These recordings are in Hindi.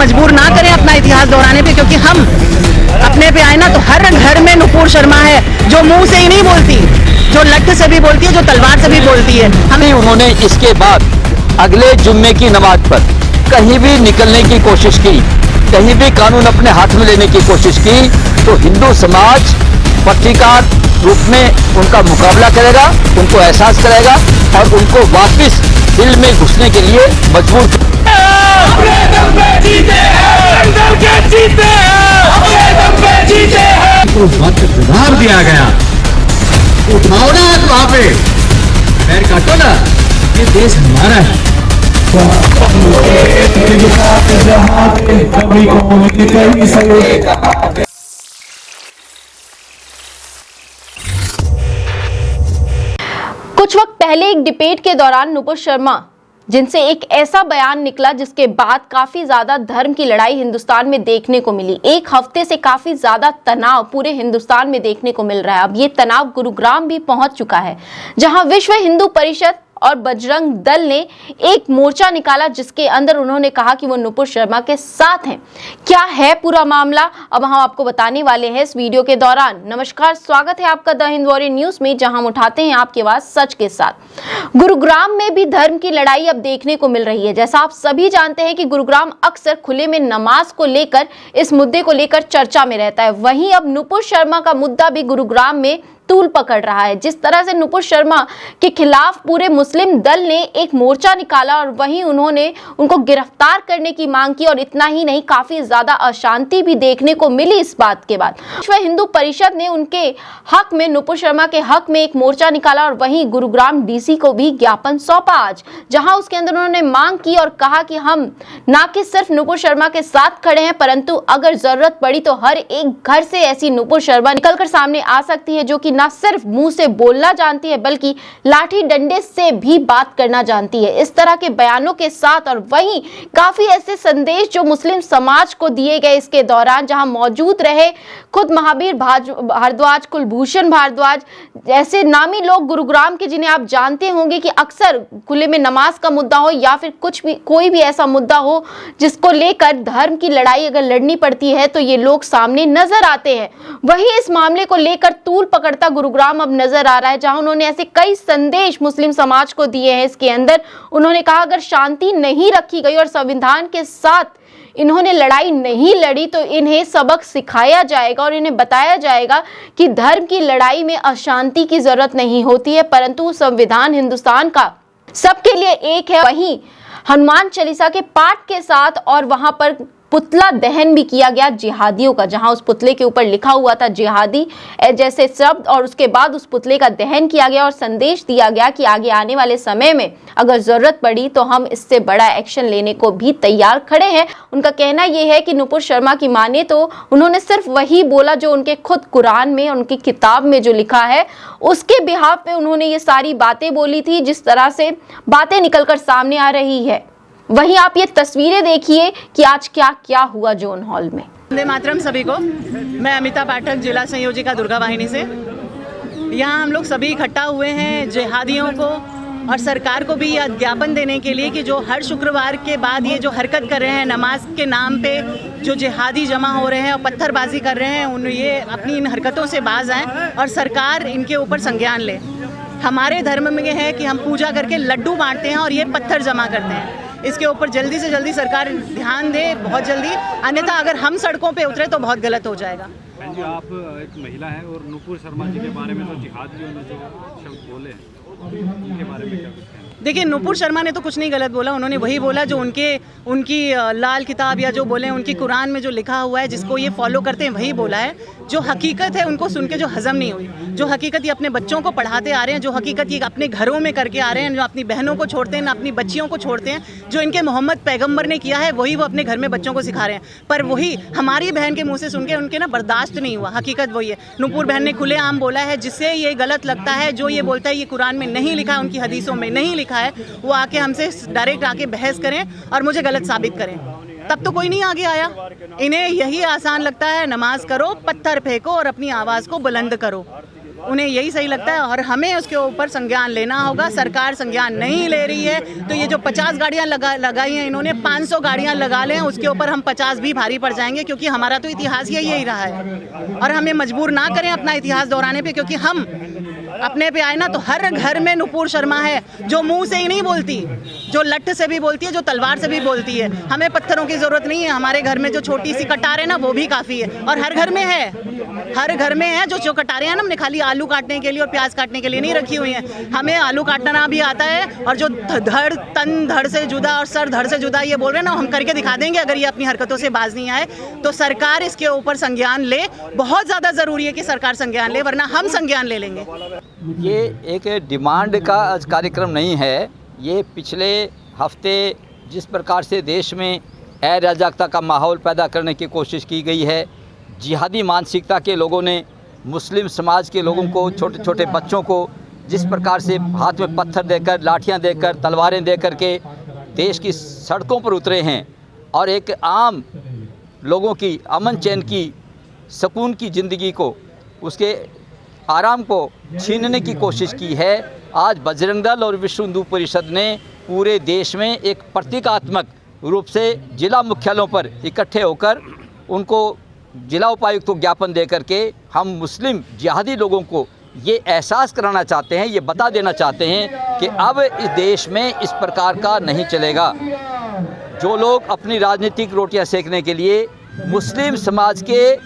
मजबूर ना करें अपना इतिहास दोहराने पे, क्योंकि हम अपने पे आए ना तो हर घर में नुपुर शर्मा है, जो मुंह से ही नहीं बोलती, जो लठ से भी बोलती है, जो तलवार से भी बोलती है। हमें उन्होंने इसके बाद अगले जुम्मे की नमाज पर कहीं भी निकलने की कोशिश की, कहीं भी कानून अपने हाथ में लेने की कोशिश की, तो हिंदू समाज पत्रिकार रूप में उनका मुकाबला करेगा, उनको एहसास कराएगा और उनको वापस दिल में घुसने के लिए मजबूर तो वक्त गुजार दिया गया, उठाओ ना वहां पे, पैर काटो ना, ये देश हमारा है। कुछ वक्त पहले एक डिबेट के दौरान नुपुर शर्मा जिनसे एक ऐसा बयान निकला जिसके बाद काफी ज्यादा धर्म की लड़ाई हिंदुस्तान में देखने को मिली। एक हफ्ते से काफी ज्यादा तनाव पूरे हिंदुस्तान में देखने को मिल रहा है। अब ये तनाव गुरुग्राम भी पहुंच चुका है, जहां विश्व हिंदू परिषद और बजरंग दल ने एक मोर्चा निकाला, जिसके अंदर उन्होंने कहा कि वो नुपुर शर्मा के साथ हैं। क्या है पूरा मामला, अब हम आपको बताने वाले हैं इस वीडियो के दौरान। नमस्कार, स्वागत है आपका द हिंद वॉरियर न्यूज में, जहां हम उठाते हैं आपकी आवाज सच के साथ। गुरुग्राम में भी धर्म की लड़ाई अब देखने को मिल रही है। जैसा आप सभी जानते हैं कि गुरुग्राम अक्सर खुले में नमाज को लेकर, इस मुद्दे को लेकर चर्चा में रहता है। वहीं अब नुपुर शर्मा का मुद्दा भी गुरुग्राम में तूल पकड़ रहा है। जिस तरह से नुपुर शर्मा के खिलाफ पूरे मुस्लिम दल ने एक मोर्चा निकाला और वहीं उन्होंने उनको गिरफ्तार करने की मांग की, और इतना ही नहीं, काफी ज्यादा अशांति भी देखने को मिली इस बात के बाद। विश्व हिंदू परिषद ने उनके हक में, नुपुर शर्मा के हक में एक मोर्चा निकाला और वहीं गुरुग्राम डीसी को भी ज्ञापन सौंपा आज, जहां उसके अंदर उन्होंने मांग की और कहा कि हम ना कि सिर्फ नुपुर शर्मा के साथ खड़े हैं, परंतु अगर जरूरत पड़ी तो हर एक घर से ऐसी नुपुर शर्मा निकलकर सामने आ सकती है, जो कि ना सिर्फ मुंह से बोलना जानती है बल्कि लाठी डंडे से भी बात करना जानती है। इस तरह के बयानों के साथ और वहीं काफी ऐसे संदेश जो मुस्लिम समाज को दिए गए इसके दौरान, जहां मौजूद रहे खुद महावीर भारद्वाज, कुलभूषण भारद्वाज ऐसे नामी लोग गुरुग्राम के, जिन्हें आप जानते होंगे कि अक्सर खुले में नमाज का मुद्दा हो या फिर कुछ भी कोई भी ऐसा मुद्दा हो जिसको लेकर धर्म की लड़ाई अगर लड़नी पड़ती है तो ये लोग सामने नजर आते हैं। वहीं इस मामले को लेकर तूल पकड़ता गुरुग्राम अब नजर आ रहा है, जहां उन्होंने ऐसे कई संदेश मुस्लिम समाज को दिए हैं। इसके अंदर उन्होंने कहा अगर शांति नहीं रखी गई और संविधान के साथ इन्होंने लड़ाई नहीं लड़ी तो इन्हें सबक सिखाया जाएगा और इन्हें बताया जाएगा कि धर्म की लड़ाई में अशांति की जरूरत नहीं होती है, परंतु संविधान हिंदुस्तान का सबके लिए एक है। वहीं हनुमान चालीसा के पाठ के साथ और वहां पर पुतला दहन भी किया गया जिहादियों का, जहां उस पुतले के ऊपर लिखा हुआ था जिहादी जैसे शब्द, और उसके बाद उस पुतले का दहन किया गया और संदेश दिया गया कि आगे आने वाले समय में अगर जरूरत पड़ी तो हम इससे बड़ा एक्शन लेने को भी तैयार खड़े हैं। उनका कहना यह है कि नुपुर शर्मा की माने तो उन्होंने सिर्फ वही बोला जो उनके खुद कुरान में, उनकी किताब में जो लिखा है उसके बिहाफ पे उन्होंने ये सारी बातें बोली थी, जिस तरह से बातें निकलकर सामने आ रही है। वहीं आप ये तस्वीरें देखिए कि आज क्या क्या हुआ जोन हॉल में। वंदे मातरम सभी को। मैं अमिता पाठक, जिला संयोजिका दुर्गा वाहिनी से। यहाँ हम लोग सभी इकट्ठा हुए हैं जिहादियों को और सरकार को भी यह ज्ञापन देने के लिए कि जो हर शुक्रवार के बाद ये जो हरकत कर रहे हैं नमाज के नाम पे, जो जिहादी जमा हो रहे हैं और पत्थरबाजी कर रहे हैं, उन ये अपनी इन हरकतों से बाज आएँ और सरकार इनके ऊपर संज्ञान ले। हमारे धर्म में है कि हम पूजा करके लड्डू बांटते हैं और ये पत्थर जमा करते हैं। इसके ऊपर जल्दी से जल्दी सरकार ध्यान दे, बहुत जल्दी, अन्यथा अगर हम सड़कों पे उतरे तो बहुत गलत हो जाएगा। जी, आप एक महिला हैं और नुपुर शर्मा जी के बारे में जो जिहादियों ने जो शब्द बोले उनके बारे में क्या कहते हैं? देखिए, नुपुर शर्मा ने तो कुछ नहीं गलत बोला। उन्होंने वही बोला जो उनकी लाल किताब या जो बोले उनकी कुरान में जो लिखा हुआ है, जिसको ये फॉलो करते हैं, वही बोला है। जो हकीकत है उनको सुन के जो हजम नहीं हुई, जो हकीकत ये अपने बच्चों को पढ़ाते आ रहे हैं, जो हकीकत ये अपने घरों में करके आ रहे हैं, जो अपनी बहनों को छोड़ते हैं, ना अपनी बच्चियों को छोड़ते हैं, जो इनके मोहम्मद पैगंबर ने किया है वही वो अपने घर में बच्चों को सिखा रहे हैं। पर वही हमारी बहन के मुँह से सुन के उनके ना बर्दाश्त नहीं हुआ। हकीकत वही है। नुपुर बहन ने खुलेआम बोला है, जिससे ये गलत लगता है, जो ये बोलता है ये कुरान में नहीं लिखा है, उनकी हदीसों में नहीं लिखा है, वो आके हमसे डायरेक्ट आके बहस करें और मुझे गलत साबित करें। तब तो कोई नहीं आगे आया। इन्हें यही आसान लगता है, नमाज करो, पत्थर फेंको और अपनी आवाज़ को बुलंद करो। उन्हें यही सही लगता है और हमें उसके ऊपर संज्ञान लेना होगा। सरकार संज्ञान नहीं ले रही है तो ये जो 50 गाड़ियाँ लगाई हैं इन्होंने 500 गाड़ियाँ लगा लें, उसके ऊपर हम 50 भी भारी पड़ जाएंगे, क्योंकि हमारा तो इतिहास यही रहा है। और हमें मजबूर ना करें अपना इतिहास दोहराने पे, क्योंकि हम अपने पे आए ना तो हर घर में नुपुर शर्मा है, जो मुंह से ही नहीं बोलती, जो लठ से भी बोलती है, जो तलवार से भी बोलती है। हमें पत्थरों की ज़रूरत नहीं है, हमारे घर में जो छोटी सी कटार है ना वो भी काफ़ी है, और हर घर में है, हर घर में है। जो कटारें हैं ना, हमने खाली आलू काटने के लिए और प्याज काटने के लिए नहीं रखी हुई हैं, हमें आलू काटना भी आता है। और जो तन धड़ से जुदा और सर धड़ से जुदा ये बोल रहे हैं ना, हम करके दिखा देंगे अगर ये अपनी हरकतों से बाज नहीं आए तो। सरकार इसके ऊपर संज्ञान ले, बहुत ज़्यादा ज़रूरी है कि सरकार संज्ञान ले, वरना हम संज्ञान ले लेंगे। ये एक डिमांड का कार्यक्रम नहीं है। ये पिछले हफ्ते जिस प्रकार से देश में अराजकता का माहौल पैदा करने की कोशिश की गई है, जिहादी मानसिकता के लोगों ने मुस्लिम समाज के लोगों को, छोटे छोटे बच्चों को जिस प्रकार से हाथ में पत्थर देकर, लाठियां देकर, तलवारें देकर के देश की सड़कों पर उतरे हैं और एक आम लोगों की अमन चैन की, सुकून की ज़िंदगी को, उसके आराम को छीनने की कोशिश की है। आज बजरंग दल और विश्व हिंदू परिषद ने पूरे देश में एक प्रतीकात्मक रूप से जिला मुख्यालयों पर इकट्ठे होकर उनको जिला उपायुक्त को ज्ञापन दे करके हम मुस्लिम जिहादी लोगों को ये एहसास कराना चाहते हैं, ये बता देना चाहते हैं कि अब इस देश में इस प्रकार का नहीं चलेगा। जो लोग अपनी राजनीतिक रोटियां सेकने के लिए मुस्लिम समाज के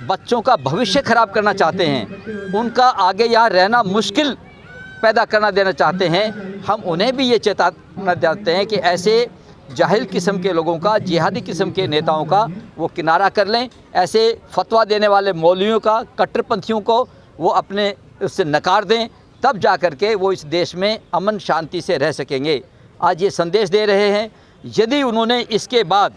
बच्चों का भविष्य खराब करना चाहते हैं, उनका आगे यहाँ रहना मुश्किल पैदा करना देना चाहते हैं, हम उन्हें भी ये चेताना चाहते हैं कि ऐसे जाहिल किस्म के लोगों का, जिहादी किस्म के नेताओं का वो किनारा कर लें। ऐसे फतवा देने वाले मौलवियों का, कट्टरपंथियों को वो अपने उससे नकार दें, तब जा कर के वो इस देश में अमन शांति से रह सकेंगे। आज ये संदेश दे रहे हैं, यदि उन्होंने इसके बाद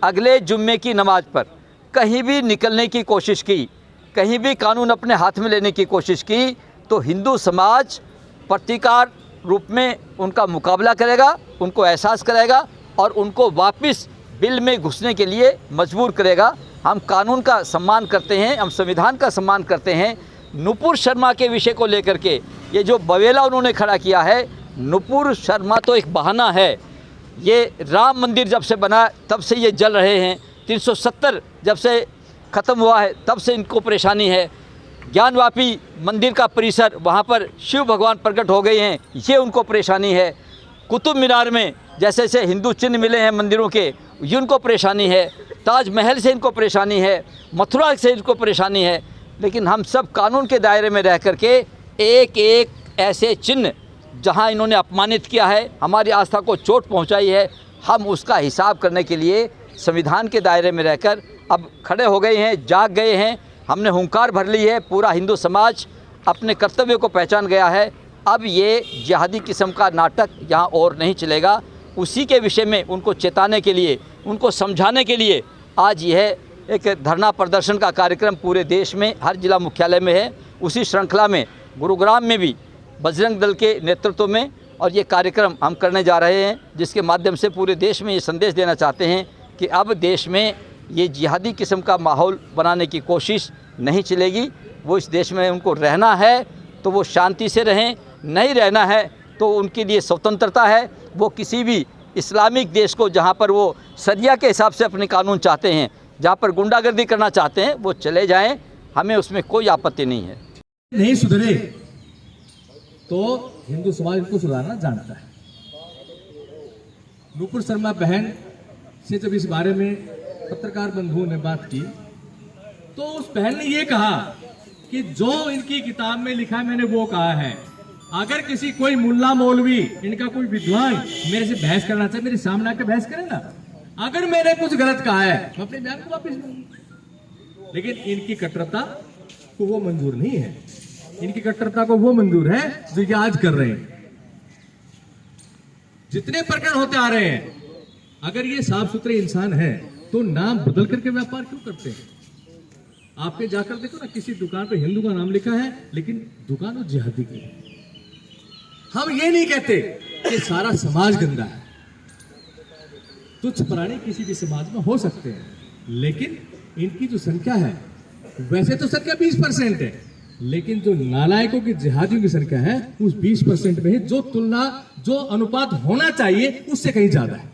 अगले जुम्मे की नमाज पर कहीं भी निकलने की कोशिश की, कहीं भी कानून अपने हाथ में लेने की कोशिश की, तो हिंदू समाज प्रतिकार रूप में उनका मुकाबला करेगा, उनको एहसास कराएगा और उनको वापस बिल में घुसने के लिए मजबूर करेगा। हम कानून का सम्मान करते हैं, हम संविधान का सम्मान करते हैं। नुपुर शर्मा के विषय को लेकर के ये जो बवेला उन्होंने खड़ा किया है, नुपुर शर्मा तो एक बहाना है। ये राम मंदिर जब से बना तब से ये जल रहे हैं, 370 जब से ख़त्म हुआ है तब से इनको परेशानी है। ज्ञानवापी मंदिर का परिसर, वहाँ पर शिव भगवान प्रकट हो गए हैं, ये उनको परेशानी है। कुतुब मीनार में जैसे जैसे हिंदू चिन्ह मिले हैं मंदिरों के, ये उनको परेशानी है। ताजमहल से इनको परेशानी है, मथुरा से इनको परेशानी है। लेकिन हम सब कानून के दायरे में रह कर के एक एक ऐसे चिन्ह जहाँ इन्होंने अपमानित किया है, हमारी आस्था को चोट पहुँचाई है, हम उसका हिसाब करने के लिए संविधान के दायरे में रहकर अब खड़े हो गए हैं, जाग गए हैं। हमने हुंकार भर ली है, पूरा हिंदू समाज अपने कर्तव्य को पहचान गया है। अब ये जिहादी किस्म का नाटक यहाँ और नहीं चलेगा। उसी के विषय में उनको चेताने के लिए, उनको समझाने के लिए आज यह एक धरना प्रदर्शन का कार्यक्रम पूरे देश में हर जिला मुख्यालय में है। उसी श्रृंखला में गुरुग्राम में भी बजरंग दल के नेतृत्व में और ये कार्यक्रम हम करने जा रहे हैं, जिसके माध्यम से पूरे देश में ये संदेश देना चाहते हैं कि अब देश में ये जिहादी किस्म का माहौल बनाने की कोशिश नहीं चलेगी। वो इस देश में उनको रहना है तो वो शांति से रहें, नहीं रहना है तो उनके लिए स्वतंत्रता है। वो किसी भी इस्लामिक देश को, जहाँ पर वो शरिया के हिसाब से अपने कानून चाहते हैं, जहाँ पर गुंडागर्दी करना चाहते हैं, वो चले जाएं, हमें उसमें कोई आपत्ति नहीं है। नहीं सुधरे तो हिंदू समाज इनको सुधारना जानता है। नुपुर शर्मा बहन से जब इस बारे में पत्रकार बंधुओं ने बात की तो उस बहन ने ये कहा कि जो इनकी किताब में लिखा है मैंने वो कहा है। अगर किसी कोई मुल्ला मौलवी, इनका कोई विद्वान मेरे से बहस करना चाहे, मेरे सामने आकर बहस करे ना। अगर मैंने कुछ गलत कहा है मैं अपने बयान को वापस लूंगा। लेकिन इनकी कट्टरता को वो मंजूर नहीं है। इनकी कट्टरता को वो मंजूर है जो ये आज कर रहे हैं। जितने प्रकरण होते आ रहे हैं, अगर ये साफ सुथरे इंसान है तो नाम बदल करके व्यापार क्यों करते हैं? आपके जाकर देखो ना, किसी दुकान पे हिंदू का नाम लिखा है लेकिन दुकान वो जिहादी की है। हम ये नहीं कहते कि सारा समाज गंदा है। तुच्छ प्राणी किसी भी समाज में हो सकते हैं, लेकिन इनकी जो संख्या है, वैसे तो संख्या 20% है, लेकिन जो नालायकों की जिहादियों की संख्या है उस 20% में है, जो अनुपात होना चाहिए उससे कहीं ज्यादा है।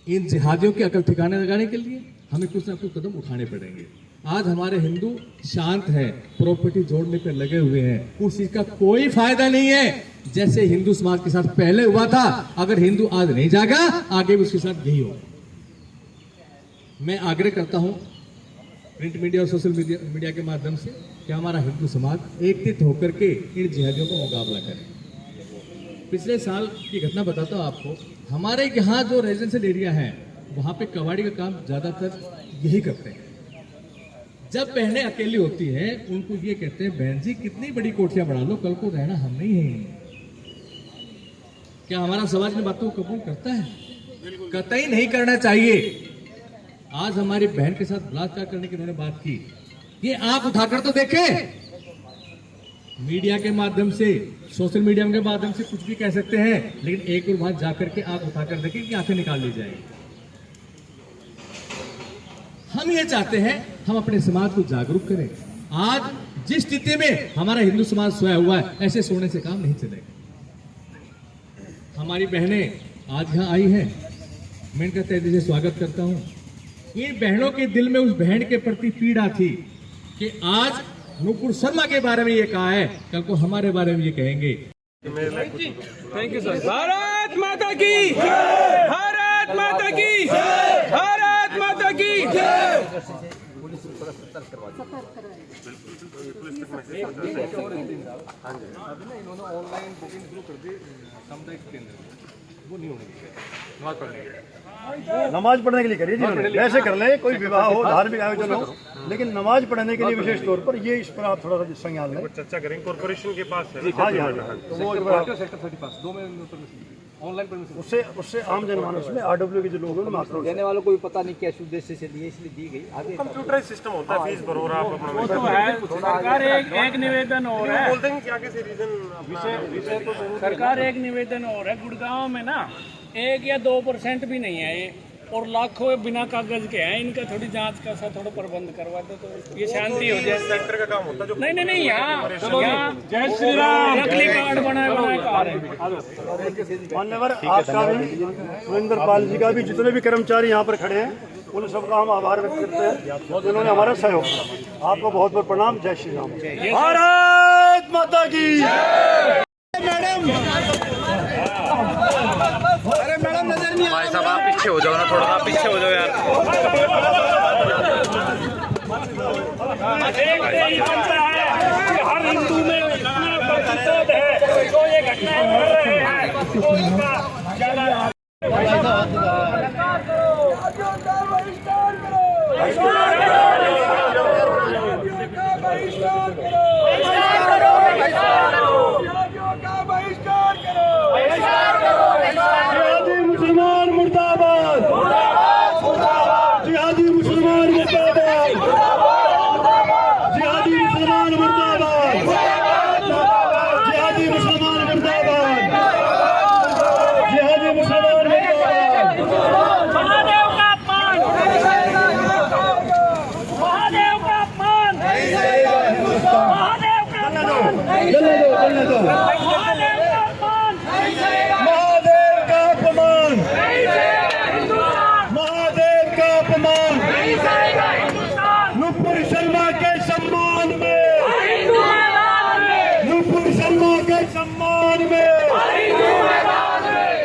इन जिहादियों की अकल ठिकाने लगाने के लिए हमें कुछ ना कुछ कदम उठाने पड़ेंगे। आज हमारे हिंदू शांत है, प्रॉपर्टी जोड़ने पे लगे हुए हैं, उस चीज का कोई फायदा नहीं है जैसे हिंदू समाज के साथ पहले हुआ था। अगर हिंदू आज नहीं जागा, आगे भी उसके साथ यही होगा। मैं आग्रह करता हूं प्रिंट मीडिया और सोशल मीडिया के माध्यम से कि हमारा हिंदू समाज एकत्रित होकर के इन जिहादियों का मुकाबला करे। पिछले साल की घटना बताता हूं आपको। हमारे यहाँ जो रेजिडेंशियल एरिया है वहां पे कबाड़ी का काम ज्यादातर यही करते हैं। जब बहनें अकेली होती हैं उनको ये कहते हैं, बहन जी कितनी बड़ी कोठियां बना लो, कल को रहना हम नहीं है। क्या हमारा समाज इन बातों को कबूल करता है? कतई नहीं करना चाहिए। आज हमारी बहन के साथ बलात्कार करने की उन्होंने बात की, ये आंख उठाकर तो देखें। मीडिया के माध्यम से, सोशल मीडिया के माध्यम से कुछ भी कह सकते हैं, लेकिन एक और वहां जाकर के आंख उठाकर देखें कि आंखें निकाल ली जाएगी। हम ये चाहते हैं हम अपने समाज को जागरूक करें। आज जिस स्थिति में हमारा हिंदू समाज सोया हुआ है, ऐसे सोने से काम नहीं चलेगा। हमारी बहनें आज यहाँ आई हैं, मैं इनका तहे दिल से स्वागत करता हूँ। इन बहनों के दिल में उस बहन के प्रति पीड़ा थी कि आज नुपुर शर्मा के बारे में ये कहा है, कल को हमारे बारे में ये कहेंगे। Thank you sir. भारत माता की, भारत माता की, भारत माता की। ऑनलाइन बुकिंग शुरू कर दी सामुदायिक केंद्र, वो नहीं होनी चाहिए। नमाज पढ़ने के लिए करिए जी, ऐसे कर ले, कोई विवाह हो, धार्मिक आयोजन हो, लेकिन नमाज पढ़ने के लिए विशेष तौर पर ये इस पर आप थोड़ा सा संज्ञान लें। चर्चा करें कॉर्पोरेशन के पास है। हाँ जी, हाँ जी। तो वो सेक्टर 35 2 में ऑनलाइन उससे उससे आम जनमानस में RW के जो लोग हैं मास्टर देने वालों को भी पता नहीं किस उद्देश्य से लिए, इसलिए दी गई। आगे कंप्यूटराइज सिस्टम होता है, फीस भरो और आप अपना वो तो है। सरकार एक निवेदन और है, बोलते हैं कि आगे से रीजन विषय तो सरकार एक निवेदन और है। गुड़गांव में ना 1 या 2% भी नहीं है ये, और लाखों बिना कागज के हैं। इनका थोड़ी जांच का सा थोड़ा प्रबंध करवा दो तो ये शांति हो जाए। सेंटर का काम होता है जो नहीं यहाँ जय श्री राम नकली कार्ड बनाए कार है। मान्यवर आपका भी, सुरेंद्र पाल जी का भी, जितने भी कर्मचारी यहाँ पर खड़े हैं उन सबका हम आभार व्यक्त करते हैं जिन्होंने हमारा सहयोग किया। आपको बहुत बहुत प्रणाम। जय श्री राम। भारत माता की। भाई साहब आप पीछे हो जाओ ना, थोड़ा सा पीछे हो जाओ यार। हर हिंदू में है तो ये घटनाएं बढ़ रहे हैं तो इसका मुसलमान मुर्दाबाद, जिहादी मुसलमान मुर्दाबाद, जिहादी मुसलमान मुर्दाबाद, जिहादी मुसलमान मुर्दाबाद, जिहादी मुसलमान मुर्दाबाद। महादेव का अपमान, महादेव का अपमान, महादेव का अपमान, चलने दो। महादेव का अपमान, महादेव का अपमान, महादेव का अपमान। नुपुर शर्मा के सम्मान में, नुपुर शर्मा के सम्मान में।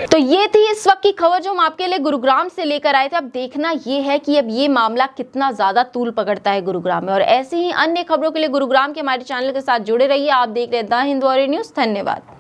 तो ये थी इस वक्त की खबर जो हम आपके लिए गुरुग्राम से लेकर आए थे। अब देखना ये है कि अब ये मामला कितना ज्यादा तूल पकड़ता है गुरुग्राम में। और ऐसी ही अन्य खबरों के लिए गुरुग्राम के हमारे चैनल के साथ जुड़े रहिए। आप देख रहे हैं द हिंदू न्यूज़। धन्यवाद।